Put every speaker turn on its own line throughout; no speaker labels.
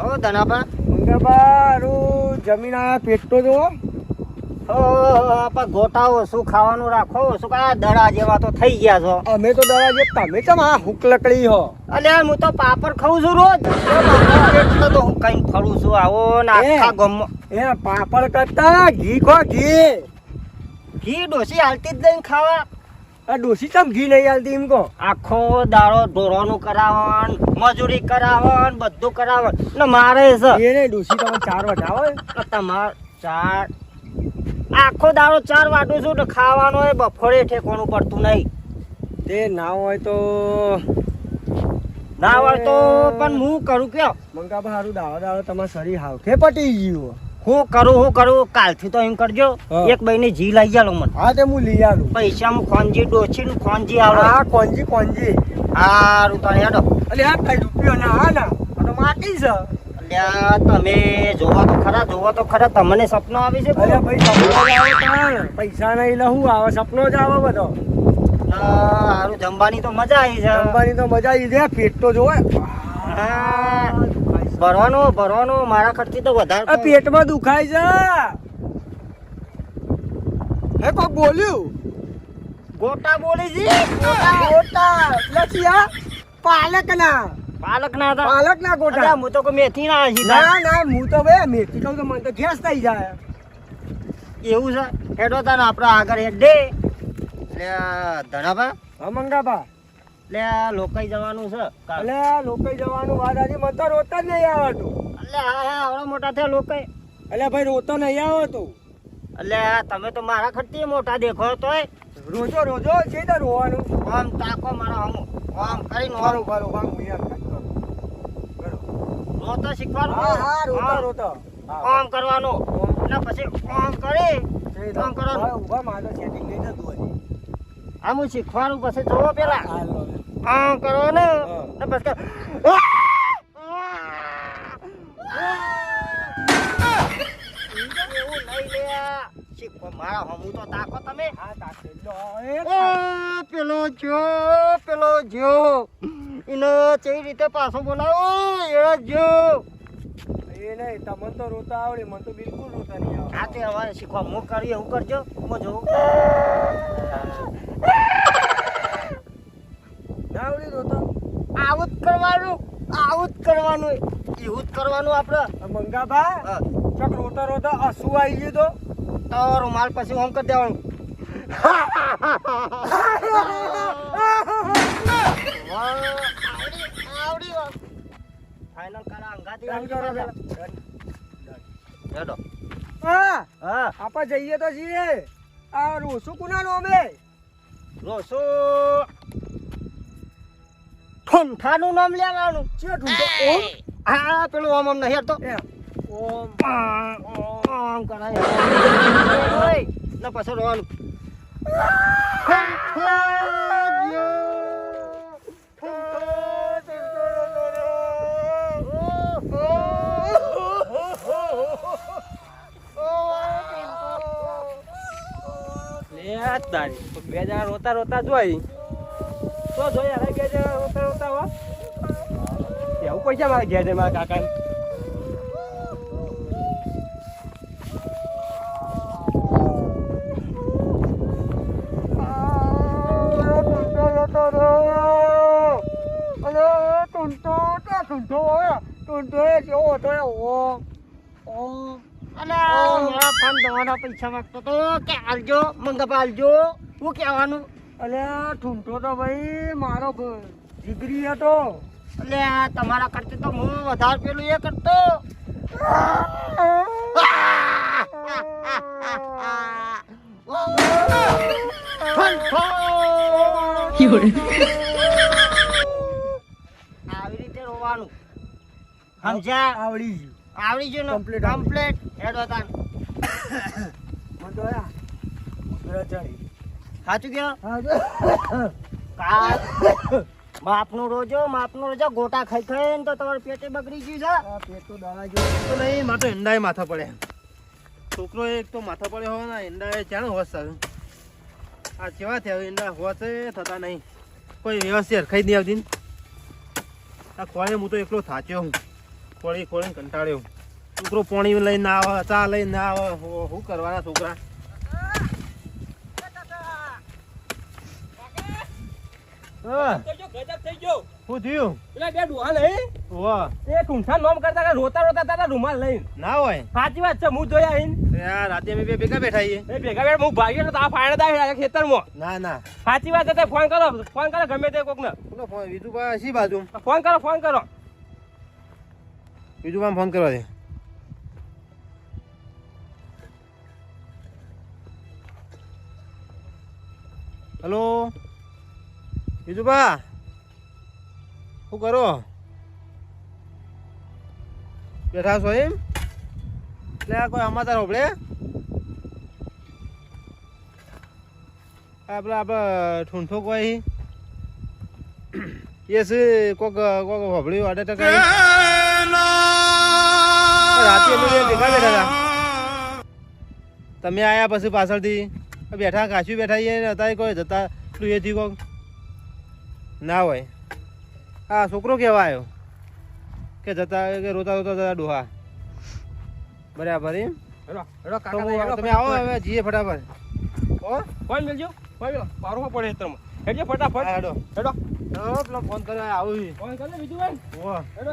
હો ધનાબા
મંગાબારું જમીન આયા પેટ તો જો
આપા ગોટાઓ શું ખાવાનું રાખો શું કા દડા જેવા તો થઈ ગયા છો.
અમે તો દવા જે તમે ચમ આ હુક લકડી હો.
અલ્યા હું તો પાપડ ખાઉં છું રોજ એટલે તો હું કઈ ફરું છું આવો ને આખા ગામમાં
એ પાપડ કરતા ઘી ખો ઘી
ઘી ડોસી હાલતી જ નહીં ખાવા.
આ ડોસી ચમ ઘી નહીં આલતી એમ કહો.
આખો દાડો ઢોરોનું કરાવન મજૂરી કરાવન બધું કરાવન ને મારે છે
એ નહીં ડોસી તમે 4 વટાવો
તમાર 4 આખો દાડો 4 વાટું છું તો ખાવાનો એ બફોરે ઠેકવાનું પડતું નહીં.
તે ના હોય તો
ના હોય તો પણ હું કરું કયો
મંગાબા હારું દાવા તમારે શરીર હાવખે પટી ગયું.
હું કરું કાલથી તો એમ કરજો એક બહેની જી લઈ જાલો મને.
હા તે હું લઈ આલું.
પૈસા હું ખોંજી ડોછી નું ખોંજી આવે.
હા કોંજી
હારું તને હેડો.
અલે આ કઈ રૂપિયો ના હા ના તો માટી છે.
અલ્યા તમે જોવા તો ખરા તમને સપનો આવી છે.
અરે ભાઈ સપનો જ આવે તાણ. પૈસા નહીં લહું આવે સપનો જ આવે બધો.
હારું જમવાની તો મજા આવી છે.
જમવાની તો મજા આવી છે. પેટ તો જોવે.
ભરવાનું મારા ખર્ચી તો વધારે.
પેટમાં દુખાય છે. હે કોઈ બોલ્યું?
ગોટા બોલી છે.
ગોટા લખિયા પાલક ના ગોટા.
હું તો મેથી ના
ના હું તો બે મેથી કહું તો મને તો ગેસ થઈ જાય.
એવું છે. હેડો તાને આપણે આગળ હેડ દે. એટલે ધનાભા
હા મંગાબા
એટલે લોકાઈ જવાનું છે.
એટલે લોકાઈ જવાનું વાત આજે મને તો રોતા જ નહીં આવતું.
એટલે હા આવડા મોટા થયા લોકાઈ.
એટલે ભાઈ રોતો નહીં આવતું.
એટલે તમે તો મારા ખર્ચી મોટા દેખો તોય
રોજો છે તો રોવાનું.
આમ તાકો મારા આમ કરીને રોતો શીખવાનું.
રોતો
આમ કરવાનું ને પછી આમ કરી આમ કરવાનું.
ઉભા મારો સેટિંગ નહીં થતું હોય.
આમ હું શીખવાનું પછી જોવો પેલા આમ કરવાનું ને પછી એવું નહીં લે શીખો મારા હમું તો તાકો તમે. પેલો જો એને કઈ રીતે પાછો બોલાવો એ જો
એ નહીં તમને તો રોતા આવડે મને તો બિલકુલ રોતા નહીં આવડે.
આ તે હવે શીખવા હું કરી એવું કરજો હું જોઉં.
ના આવડી રોતા
આવું જ કરવાનું એવું જ કરવાનું આપણે.
મંગાબા ચક રોતા હસુ આવી ગયું
તો રૂમાલ પછી ઓમ કરી દેવાનું. આવડી ફાઈનલ કરા અંગાતી હેડો.
હા
હા
આપણે જઈએ તો છીએ. આ રોસુ કુનાનો અમે
રોસો ઠુંઠાનું નામ લેવાનું
છે ઢૂંઢો. ઓમ
હા પેલું ઓમ નહીં હેડતો ઓમ કરાય ને પછી રોવાનું.
બે જણા રોતા જોઈ તો જોઈ હવે બે જણા રોતા હો એવું પૈસા મારે ઘેર છે મારા કાકા.
પૈસા માંગતો તો કે આલજો મંગાપા આલજો હું કહેવાનું.
અલ્યા ઠૂંઠો તો ભાઈ મારો જીગરી હતો.
એટલે તમારા કરતી તો હું વધારે પેલું એ કરતો. આવી રીતે રોવાનું સમજ્યા? આવડી ગયું ને કમ્પ્લીટ હેડો તાન. સાચું કયો માપનું રોજો ગોટા ખાઈ ને તો તમારું પેટે બગડી ગયું છે.
પેટ તો દાણા જેવું તો નહીં મારે તો ઈંડાએ માથા પડે. છોકરો એક તો માથા પડે હોય ને ઈંડાએ ચાણ હોશ સારું. આ કેવા થયા ઈંડા હોશે થતા નહીં. કોઈ વ્યવસ્થિત ખાઈ નહીં આવતી. આ ખોળે હું તો એકલો થાચ્યો હું. ખોળી ખોળીને કંટાળ્યો. છોકરો પાણી લઈને ના આવે, ચા લઈને ના આવે, શું કરવાના છોકરા? હા,
ગજબ થઈ ગયો.
શું થયું?
પેલા બે ડોહા નહીં
વાહ,
એ ઠૂંઠા નોમ કરતા કે રોતા રોતા તારા રૂમાલ લઈને.
ના હોય
સાચી વાત છે, હું જોયા આઈને.
યાર, રાતે અમે બે ભેગા બેઠા છીએ.
એ ભેગા ભેગા હું ભાગ્યો તો આ ફાયડા દાય ખેતરમાં.
ના ના,
સાચી વાત છે, તે ફોન કરો ગમે તે કોકને.
બોલો ફોન વિજુભા શી બાજુ?
ફોન કરો.
વિજુભા ફોન કરવા દે. હેલો વિજુભા, શું કરો? બેઠા છો એમ? એટલે આ કોઈ સમાચાર હોભળે? આપણે ઠૂંઠો કોઈ એ છે કોક હોભળ્યું 8% રાતે અમે બે ભેગા બેઠા હતા. તમે આયા પછી પાછળથી બેઠા કાશી બેઠા છીએ હતા કોઈ જતા પેલું એથી કોક ના હોય. હા, છોકરો કેવા આવ્યો કે જતા કે રોતા રોતા જતા ડોહા? બરાબર એમ.
હેડો
તો
કાકા
તમે આવો હવે જઈએ ફટાફટ. હો,
ફોન મેલજો. પારો પડે ખેતરમાં. હેડજો ફટાફટ.
હા, હેડો
હેડો
હેડો, પેલો ફોન કર્યો આવું.
ફોન કરે બીજું ભાઈ.
હો,
હેડો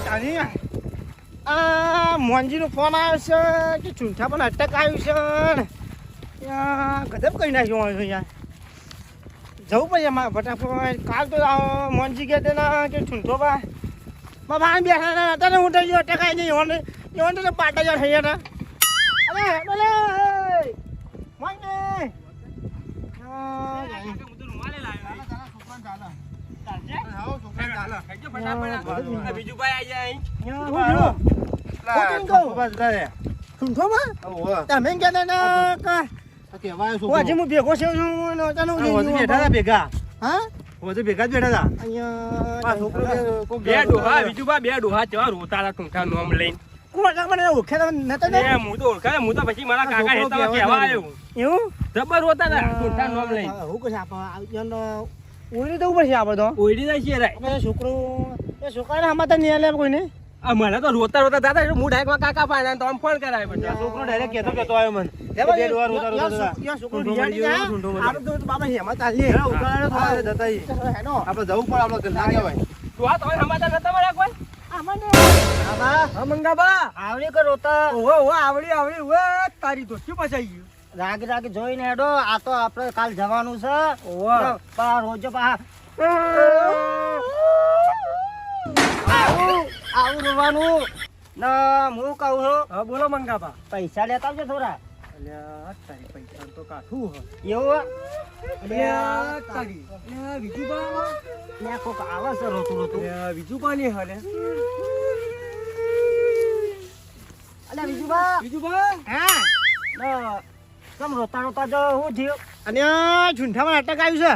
તારી આ મોંજીનો ફોન આવ્યો છે કે ચૂંઠા પણ અટક આવ્યું છે. ગજબ કરી નાખ્યો હોય યાર. જવું પડે એમાં ફટાફટ. કાલ તો મોંજી કે તેના કે ચૂંઠો બા ભાઈ બેઠા હતા ને હું તો અટકાઈ નહીં એવોને તો પાટા જ થઈ ગયા હતા. અરે બોલે મોંજી
બીજું ભાઈ આવી જાય.
ચૂંઠોમાં તમે કહેતા ને હજી હું ભેગો છું
બેઠા હતા ભેગા.
હા
વધુ ભેગા જ બેઠા હતા.
અહીંયા
બે ડોહા બીજું બે ડોહા જેવા રોતા ઠૂંઠા નોમ લઈને.
મને ઓળખે નતા ને
હું તો ઓળખાય, હું તો પછી મારા કાકા હેતામાં કહેવા આવ્યો.
એવું
જબર રોતા હતા ઠૂંઠા નોમ લઈને.
હું કહે આપણે ઉડી દવું પડશે આપણે તો.
ઓઈડી જાય છે રે.
છોકરો એ છોકરાને હમાતા નહીં લે કોઈને.
મને તો રોતા રોતા દાદા હું ડાયરેક્ટ કાકા પાસે તો આમ ફોન કરાય પછી.
છોકરો ડાયરેક્ટ કહેતો આવ્યો મને. બે ડોહા રોતા રોતા હતા.
છોકરો બાબા હેમત આલી
ઉકાળાનો થોડા જતા ઈ.
હેનો
આપણે જવું પડે, આપણે ના કહેવાય.
તું આ તો સમાચાર નતા મળ્યા કોઈ.
હા મંગાબા આવડી કે રોતા આવડી ઓવે તારી દોસ્તી પચાઈ ગયું. રાગે જોઈને હેડો. આ તો આપણે કાલ જવાનું છે. રોજ આવું રોવાનું ના. હું કહું છું.
હા બોલો મંગાબા.
પૈસા લેતા આવજો થોડા.
અલ્યા તારી પૈસા તો કાઠું હ.
એવું
અલ્યા તારી અલ્યા બીજું બા
ત્યાં કોક આવે છે રોતું
અલ્યા બીજું બા ને હલે
અલ્યા બીજું બા હા ના કેમ રોતા જો હું થયું? અને ઝૂંઠામાં અટક આવ્યું છે.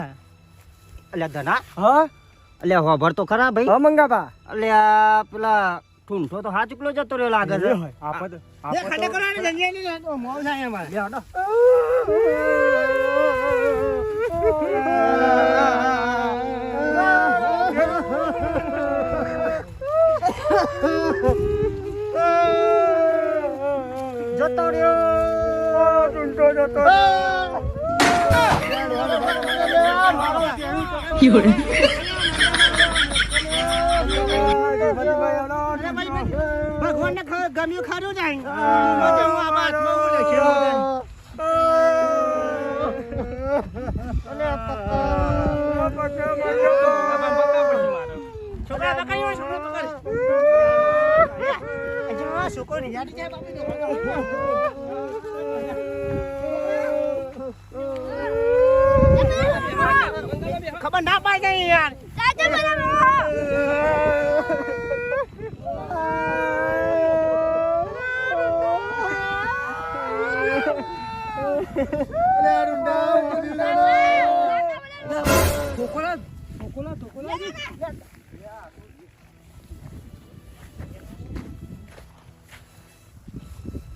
અલ્યા ધના
હા
અલ્યા હોભર તો ખરા ભાઈ.
હા મંગાબા.
અલ્યા પેલા ઠૂંઠો તો હા ચૂકલો જતો રહ્યો લાગે છે.
આપદ
ખાડે કરવાની જગ્યાએ નહીં તો મોં થાય અમારે. લે હડો. જતો રહ્યો ઠૂંઠો જતો ભગવાન ને ગમ્યું ખરું ખબર ના પાય ગઈ યાર.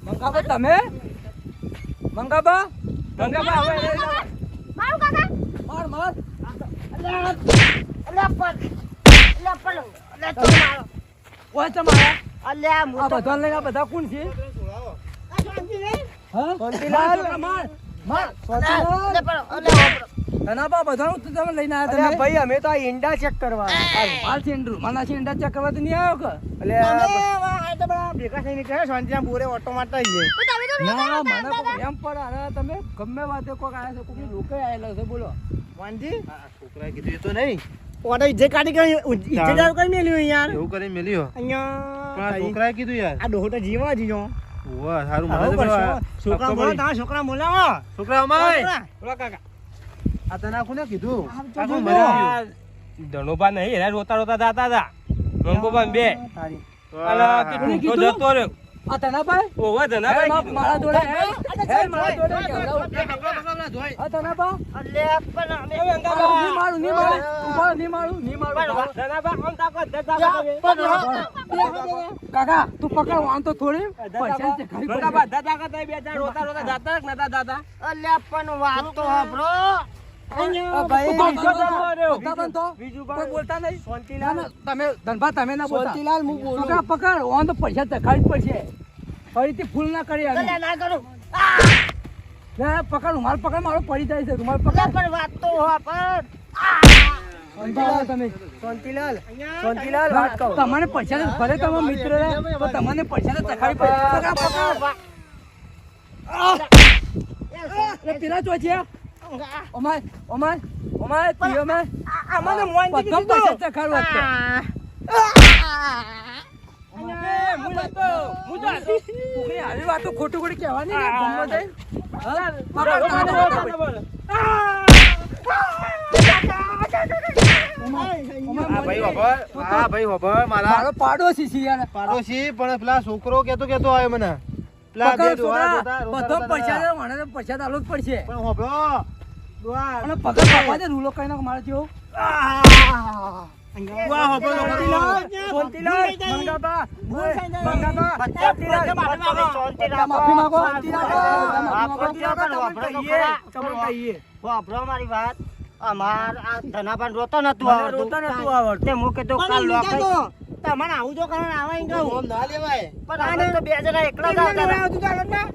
મંગાબા તમે મંગાબા મંગાબા હવે
મારું કાકા
માર
અલ્યા પગ અલ્યા પલંગ અલ્યા તું મારો
ઓય તમારા
અલ્યા
આ બધા લઈને આ બધા કોણ છે
આ શાંતિ નહીં
હા
શાંતિલાલ.
માર માર
અલે પણ અલે
ધનાબા બધાનું તો તમે લઈને આવ્યા
અલ્યા
તમે
ભાઈ અમે તો આ ઈંડા ચેક કરવા
માલ છે રૂમાના છે ઈંડા ચેક કરવા તો નહીં આવ્યો કે
ભેગા થઈને કહે શાંતિના બોરે ઓટો મારતા જઈએ
ના મને કોઈ એમ પડે અરે તમે ગમે વાતે કોક આયા છો કોઈ લોકો આયેલા છે બોલો
વાંજી
છોકરાએ કીધું એ તો નહીં
ઓટો ઇજ્જત કાઢી કરી ઇજ્જતદાર કરી મેલ્યું યાર
એવું કરીને મેલ્યો પણ આ
અહીંયા
છોકરાએ કીધું યાર
આ ડોહો તો જીવા જીજો
ઓવા સારું મને
આવું
તો પેલો
કરશો. છોકરા બોલો
ખબર
તમારા છોકરા બોલાવો
છોકરા અમાય
છોકરા.
બોલો કાકા
આ તને કોને કીધું
આ
આખું
જો.
મરી ગયું.
આ ધનોબા નહીં એના રોતા રોતા જાતા હતા મંગોબા બે
તારી.
અલા કે
કોને
ટૂંકો
કીધું?
જતો રહ્યો
આ ધનાભાઈ
ઓવા ધનાભાઈ કીધું.
મારા જોડે હે મારા જોડે
ધોઈ.
આ ધનાબા
અલ્યા પણ અમે
ની મારું ની મારું ઉભા ની મારું ની મારું
ધનાબા આમ તાકો ધનાબા
કાકા તું પકડ વાન તો થોડી પૈસા છે ખાઈ
ધનાબા દાદા કરતા બે ચાર રોતા રોતા જાતા કે નતા દાદા
અલ્યા પણ વાત તો સાંભળો
આ ભાઈ
બીજો જતો રહ્યો.
પકડ બંધો
બીજું
કોઈ બોલતા નહીં
શાંતિલાલ.
ના, ના, તમે ધનભા તમે ના બોલતા
શાંતિલાલ હું બોલું.
પકડ પકડ વાન તો પૈસા ચખાડી જ પડશે ફરીથી ફૂલ ના કરી આવી
અલ્યા ના કરું
ના પકડ રૂમાલ પકડ મારો પડી જાય છે રૂમાલ
અલ્યા
પકડ
પણ વાત તો સાંભળ.
ધનભા તમે
શાંતિલાલ શાંતિલાલ વાત કહું
તમને પૈસા ભલે તમે મિત્ર રહે તો તમને પૈસા ચખાડી પડશે પકડ પકડ પેલા ચો છે ઓમાય ઓમાય ઓમાય તી ઓમાય
મને મોંજી
બધો પૈસા ચખાડવા છે
હું જતો હું જતો
છોકરી આવી વાતો ખોટું ખોટી કહેવાની ને ગમવા દે હા
આ ભાઈ હોભળ. આ ભાઈ હોભળ મારા
મારો પાડોશી છે યાર
પાડોશી પણ પેલા છોકરો કેતો આવ્યો મને પેલા બે
પકડ
ડોહા
છોકરા
રોતા-
બધો
રોતા
પૈસા
હતા.
દે મને તો પૈસા તો આલવું જ પડશે
પણ હોભળો ડોહા.
અને પકડ બાપા દે રૂલો કઈ નાખ મારે જેવો
ડોહા હોભળો, હોભળો.
શાંતિલાલ મંગાબા મંગાબા
શાંતિલાલ.
માફી માંગો
વાપરો મારી વાત અમાર આ ધનાભાઈ રોતો નતું આવડતું તે હું કીધું કાલ લોકાઈ તમને આવું જો કારણ આવા કહું
આમ ના લેવાય.
પણ આને તો બે જણા એકલા જ આવતા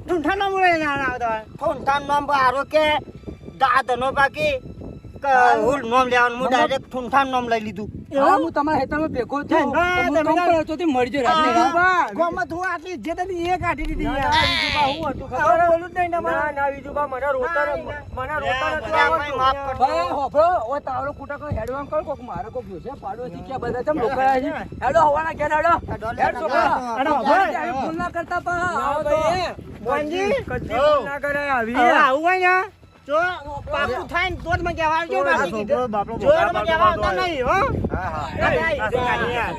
ઠૂંઠા નામ લઈને ના આવતા ઠૂંઠા નામ હારો કે દાદનો બાકી હુલ નામ લેવાનું હું ડાયરેક્ટ ઠૂંઠા નામ લઈ લીધું
હા હું તમારા હેતામાં ભેગો છું
હા,
હું
તમે
કામ પર હતો તે મળી જાય રાત્રે
ગોમાં તું આટલી ઇજ્જત હતી એ કાઢી દીધી યાર હું હતું ખબર બોલું જ નહીં ના ના વિજુબા મને રોતા મને માફ કરજો
ભાઈ હોભળો ઓ તાવડો કુટા કોઈ હેડવામ કર કોક મારે કોક જોશે પાડોશી કે બધા ચમ લોકો આયા છે હેડો હવાના ઘેર હેડો હેડ છોકરા
હેડો, ભાઈ.
આવી ભૂલ ના કરતા પા આવો તો
મોહનજી
કદી ભૂલ ના કરે આવી
હવે આવું હોય ને જો પાકું થાય ને તો જ મને કહેવા આવજો બાકી કીધું. જો મને કહેવા આવતા નહીં હો
હા, હા.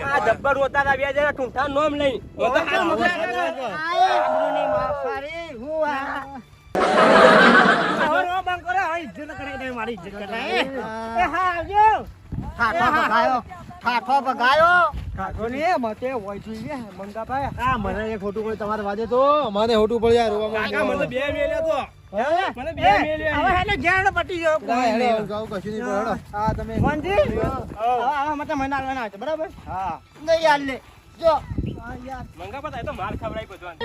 આ જબ્બર રોતા હતા બે જણા ઠૂંઠા નોમ લઈ રોતા હાથ મૂકે.
આબરૂની માફારી હું આ હવે રો બંધ કરો હવે ઇજ્જત કરાઈ દે મારી ઇજ્જત કરાઈ એ હા આવજો ઠાઠો બગાયો ઠાઠો ને મતે હોય જોઈએ મંગાભાઈ
આ મને એક ખોટું કોઈ તમારે વાજે તો અમારે ખોટું પડી યાર રોવા
કાકા મને તો બે મેલ્યા તો મને બે મેલ્યા
હવે હેને ઘેર પટી ગયો
કશું નહીં પડે, હેડો. આ તમે
મોહનજી હવે મતે મહિના આવવાના છે બરાબર
હા
નહીં યાર લે જો
મંગા પતા એ તો માર ખવડાવી બધું